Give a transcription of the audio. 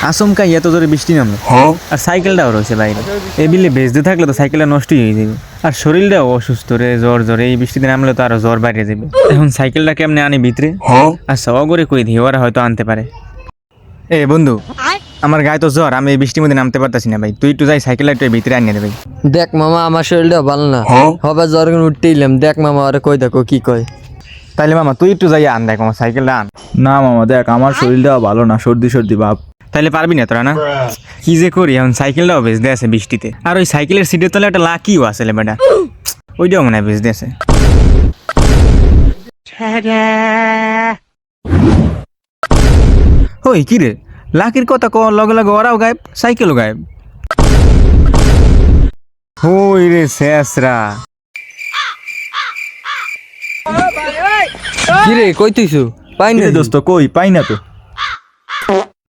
আচমকা এত জোরে বৃষ্টি নামলো আর সাইকেলটাও রয়েছে বাইরে। এই বিলে ভেজতে থাকলে তো সাইকেলটা নষ্টই হয়ে যাবে আর শরীরটাও অসুস্থ রে, জ্বর জ্বরে এই বৃষ্টিতে নামলে তো আরো জ্বর বাইরে যাবে। এখন সাইকেলটা কেমনে আনি ভিতরে? আচ্ছা অগরে কই দিই, ওরা হয়তো আনতে পারে। এ বন্ধু, আমার গায়ে তো জ্বর, আমি এই বৃষ্টির মধ্যে নামতে পারতাছি না ভাই, তুই একটু যাই সাইকেলটা একটু ভিতরে আনিয়ে দে ভাই। দেখ মামা আমার শরীরটা ভালো না, হবে জ্বর উঠতে এলাম। দেখ মামা আরে কই দেখো কি কয়। তাইলে মামা তুই একটু যাই আন, দেখ আমার সাইকেলটা আন। না মামা দেখ আমার শরীরটাও ভালো না, সর্দি সর্দি ভাব। তাইলে পারবি না তোরা? না কি যে করি এখন, সাইকেলটাও ভেজতে আছে বৃষ্টিতে, আর ওই সাইকেলের সিটের তলে একটা লাকিও আছে বেটা, ওইটাও মনে হয় ভেজতে আছে। ওই কি রে, লাকির কথা কর লগে লগে ওরাও গায়েব, সাইকেলও গায়েব। ওই রে শেষরা। কি রে কই তুইছু? পাই না দোস্ত কই পাই না তো।